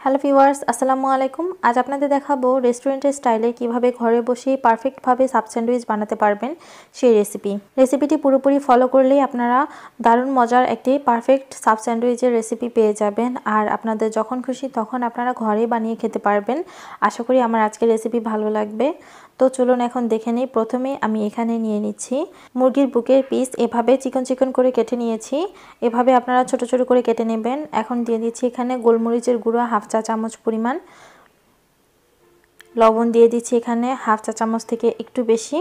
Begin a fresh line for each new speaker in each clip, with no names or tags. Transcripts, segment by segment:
Hello viewers, আসসালামু আলাইকুম। আজ আপনাদের দেখাবো রেস্টুরেন্টের স্টাইলে কিভাবে ঘরে বসেই পারফেক্টভাবে সাব স্যান্ডউইচ বানাতে পারবেন সেই রেসিপিটি পুরোপুরি ফলো করলেই আপনারা দারুণ মজার একটি পারফেক্ট সাব স্যান্ডউইচের রেসিপি পেয়ে যাবেন। আর আপনাদের যখন খুশি তখন আপনারা ঘরেই বানিয়ে খেতে পারবেন। আশা করি আমার আজকের রেসিপি ভালো লাগবে। তো চলুন এখন দেখে নিই। প্রথমে আমি এখানে নিয়ে নিচ্ছি মুরগির বুকের পিস। এভাবে চিকন চিকন করে কেটে নিয়েছি। এভাবে আপনারা ছোট ছোট করে কেটে নেবেন। এখন দিয়ে দিচ্ছি এখানে গোলমরিচের গুঁড়ো হাফ চা চামচ পরিমাণ, লবণ দিয়ে দিচ্ছি এখানে হাফ চা চামচ থেকে একটু বেশি।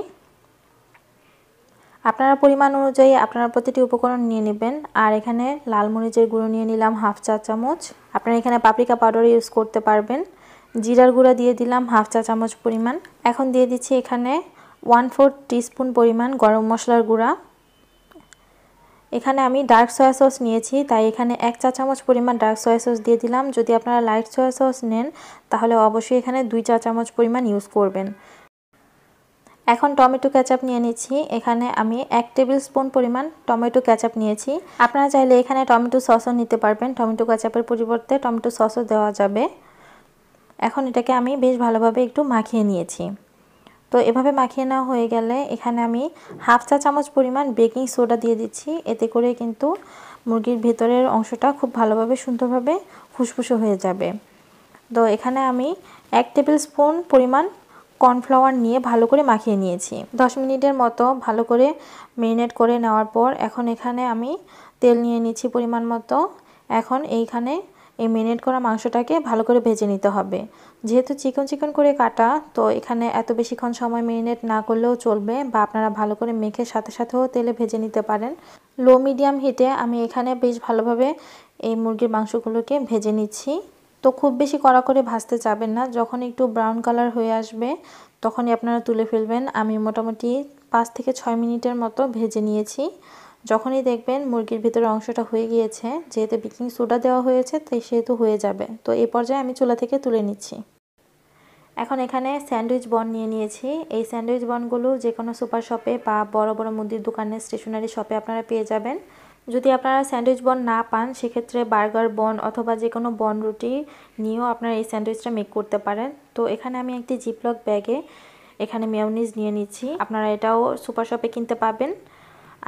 আপনারা পরিমাণ অনুযায়ী আপনারা প্রতিটি উপকরণ নিয়ে নেবেন। আর এখানে লাল মরিচের গুঁড়ো নিয়ে নিলাম হাফ চা চামচ। আপনারা এখানে পাপরিকা পাউডার ইউজ করতে পারবেন। জিরার গুঁড়া দিয়ে দিলাম হাফ চা চামচ পরিমাণ। এখন দিয়ে দিচ্ছি এখানে 1/4 টিস্পুন পরিমাণ গরম মশলার গুঁড়া। এখানে আমি ডার্ক সয়া সস নিয়েছি, তাই এখানে 1 চা চামচ পরিমাণ ডার্ক সয়া সস দিয়ে দিলাম। যদি আপনারা লাইট সয়া সস নেন তাহলে অবশ্যই এখানে 2 চা চামচ পরিমাণ ইউজ করবেন। এখন টমেটো কেচাপ নিয়ে নিচ্ছি। এখানে আমি 1 টেবিল স্পুন পরিমাণ টমেটো কেচাপ নিয়েছি। আপনারা চাইলে এখানে টমেটো সসও নিতে পারবেন। টমেটো কেচাপের পরিবর্তে টমেটো সসও দেওয়া যাবে। এখন এটাকে আমি বেশ ভালোভাবে একটু মাখিয়ে নিয়েছি। তো এভাবে মাখিয়ে নেওয়া হয়ে গেলে এখানে আমি হাফ চা চামচ পরিমাণ বেকিং সোডা দিয়ে দিচ্ছি। এতে করে কিন্তু মুরগির ভেতরের অংশটা খুব ভালোভাবে সুন্দরভাবে ফুসফুসে হয়ে যাবে। তো এখানে আমি 1 টেবিল স্পুন পরিমাণ কর্নফ্লাওয়ার নিয়ে ভালো করে মাখিয়ে নিয়েছি। 10 মিনিটের মতো ভালো করে ম্যারিনেট করে নেওয়ার পর এখন এখানে আমি তেল নিয়ে নিচ্ছি পরিমাণ মতো। এখন এইখানে এই ম্যারিনেট করা মাংসটাকে ভালো করে ভেজে নিতে হবে। যেহেতু চিকন চিকন করে কাটা, তো এখানে এত বেশিক্ষণ সময় ম্যারিনেট না করলেও চলবে, বা আপনারা ভালো করে মেখে সাথে সাথেও তেলে ভেজে নিতে পারেন। লো মিডিয়াম হিটে আমি এখানে বেশ ভালোভাবে এই মুরগির মাংসগুলোকে ভেজে নিচ্ছি। তো খুব বেশি কড়া করে ভাজতে যাবেন না। যখন একটু ব্রাউন কালার হয়ে আসবে তখনই আপনারা তুলে ফেলবেন। আমি মোটামুটি 5 থেকে 6 মিনিটের মতো ভেজে নিয়েছি। যখনই দেখবেন মুরগির ভিতরে অংশটা হয়ে গিয়েছে, যেহেতু বেকিং সোডা দেওয়া হয়েছে তাই সেহেতু হয়ে যাবে। তো এই পর্যায়ে আমি চুলা থেকে তুলে নিচ্ছি। এখন এখানে স্যান্ডউইচ বন নিয়ে নিয়েছি। এই স্যান্ডউইচ বনগুলো যে কোনো সুপার শপে বা বড় বড় মুদির দোকানে, স্টেশনারি শপে আপনারা পেয়ে যাবেন। যদি আপনারা স্যান্ডউইচ বন না পান সেক্ষেত্রে বার্গার বন অথবা যে কোনো বন রুটি নিয়েও আপনারা এই স্যান্ডউইচটা মেক করতে পারেন। তো এখানে আমি একটি জিপলক ব্যাগে এখানে মেয়োনিজ নিয়ে নিচ্ছি। আপনারা এটাও সুপার শপে কিনতে পাবেন।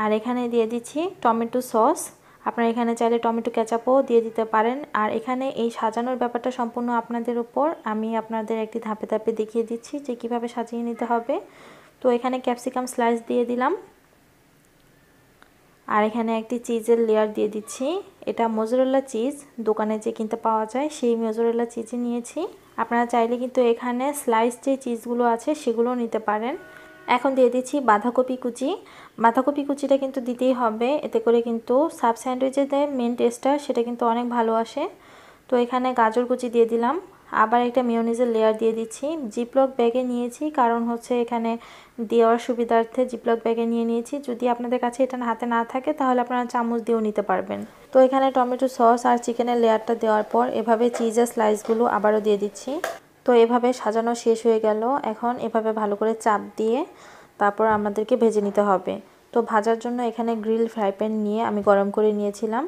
আর এখানে দিয়ে দিচ্ছি টমেটো সস। আপনারা এখানে চাইলে টমেটো কেচাপও দিয়ে দিতে পারেন। আর এখানে এই সাজানোর ব্যাপারটা সম্পূর্ণ আপনাদের উপর। আমি আপনাদের একটি ধাপে ধাপে দেখিয়ে দিচ্ছি যে কিভাবে সাজিয়ে নিতে হবে। তো এখানে ক্যাপসিকাম স্লাইস দিয়ে দিলাম। আর এখানে একটি চিজের লেয়ার দিয়ে দিচ্ছি। এটা মোজারেলা চিজ, দোকানে যে কিনতে পাওয়া যায় সেই মোজারেলা চিজই নিয়েছি। আপনারা চাইলে কিন্তু এখানে স্লাইস যে চিজগুলো আছে সেগুলোও নিতে পারেন। এখন দিয়ে দিচ্ছি বাঁধাকপি কুচি। বাঁধাকপি কুচিটা কিন্তু দিতেই হবে, এতে করে কিন্তু সাব স্যান্ডউইচের যে মেন টেস্টটা সেটা কিন্তু অনেক ভালো আসে। তো এখানে গাজর কুচি দিয়ে দিলাম। আবার একটা মেয়োনিজের লেয়ার দিয়ে দিচ্ছি। জিপলক ব্যাগে নিয়েছি, কারণ হচ্ছে এখানে দেওয়ার সুবিধার্থে জিপলক ব্যাগে নিয়ে নিয়েছি। যদি আপনাদের কাছে এটা হাতে না থাকে তাহলে আপনারা চামচ দিয়েও নিতে পারবেন। তো এখানে টমেটো সস আর চিকেনের লেয়ারটা দেওয়ার পর এভাবে চিজের স্লাইসগুলো আবারও দিয়ে দিচ্ছি। তো এভাবে সাজানো শেষ হয়ে গেল। এখন এভাবে ভালো করে চাপ দিয়ে তারপর আমাদেরকে ভেজে নিতে হবে। তো ভাজার জন্য এখানে গ্রিল ফ্রাই প্যান নিয়ে আমি গরম করে নিয়েছিলাম।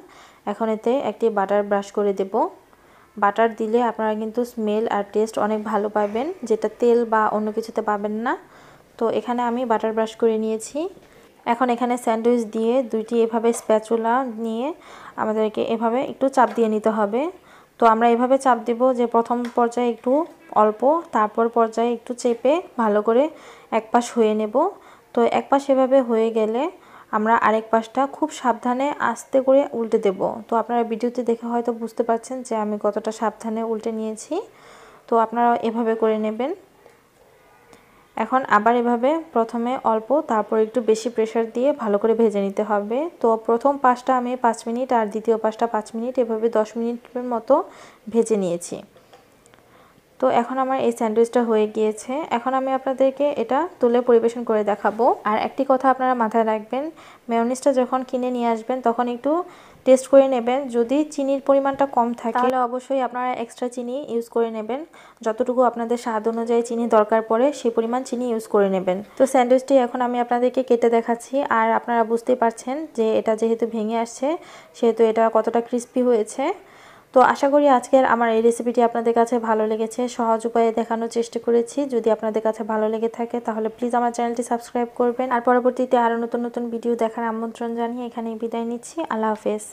এখন এতে একটি বাটার ব্রাশ করে দেব। বাটার দিলে আপনারা কিন্তু স্মেল আর টেস্ট অনেক ভালো পাবেন, যেটা তেল বা অন্য কিছুতে পাবেন না। তো এখানে আমি বাটার ব্রাশ করে নিয়েছি। এখন এখানে স্যান্ডউইচ দিয়ে দুইটি এভাবে স্প্যাচুলা নিয়ে আমাদেরকে এভাবে একটু চাপ দিয়ে নিতে হবে। তো আমরা এভাবে চাপ দেব যে প্রথম পর্যায়ে একটু অল্প, তারপর পর্যায়ে একটু চেপে ভালো করে এক পাশ হয়ে নেব। তো এক পাশ এভাবে হয়ে গেলে আমরা আরেক পাশটা খুব সাবধানে আস্তে করে উল্টে দেব। তো আপনারা ভিডিওতে দেখে হয়তো বুঝতে পারছেন যে আমি কতটা সাবধানে উল্টে নিয়েছি। তো আপনারা এভাবে করে নেবেন। এখন আবার এভাবে প্রথমে অল্প তারপর একটু বেশি প্রেসার দিয়ে ভালো করে ভেজে নিতে হবে। তো প্রথম পাশটা আমি 5 মিনিট আর দ্বিতীয় পাশটা 5 মিনিট, এভাবে 10 মিনিটের মতো ভেজে নিয়েছি। তো এখন আমার এই স্যান্ডউইচটা হয়ে গিয়েছে। এখন আমি আপনাদেরকে এটা তুলে পরিবেশন করে দেখাবো। আর একটি কথা আপনারা মাথায় রাখবেন, মেয়োনিজটা যখন কিনে নিয়ে আসবেন তখন একটু টেস্ট করে নেবেন। যদি চিনির পরিমাণটা কম থাকে তাহলে অবশ্যই আপনারা এক্সট্রা চিনি ইউজ করে নেবেন। যতটুকু আপনাদের স্বাদ অনুযায়ী চিনি দরকার পড়ে সেই পরিমাণ চিনি ইউজ করে নেবেন। তো স্যান্ডউইচটি এখন আমি আপনাদেরকে কেটে দেখাচ্ছি। আর আপনারা বুঝতেই পারছেন যে এটা যেহেতু ভেঙে আসছে সেহেতু এটা কতটা ক্রিস্পি হয়েছে। তো আশা করি আজকের আমার এই রেসিপিটি আপনাদের কাছে ভালো লেগেছে। সহজ উপায়ে দেখানোর চেষ্টা করেছি। যদি আপনাদের কাছে ভালো লেগে থাকে তাহলে প্লিজ আমার চ্যানেলটি সাবস্ক্রাইব করবেন। আর পরবর্তীতে আরও নতুন নতুন ভিডিও দেখার আমন্ত্রণ জানিয়ে এখানেই বিদায় নিচ্ছি। আল্লাহ হাফেজ।